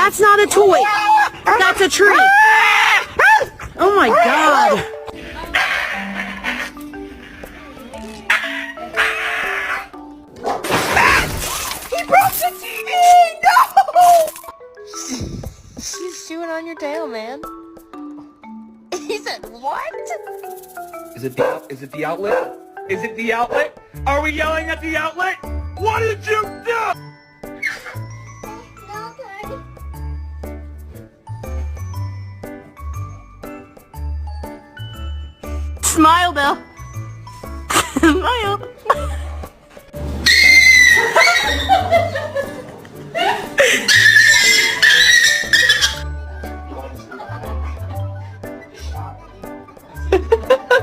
That's not a toy. That's a tree. Oh my God. He broke the TV! No! She's chewing on your tail, man. He said, what? Is it the outlet? Is it the outlet? Are we yelling at the outlet? What did you do? Smile, Bill. Smile.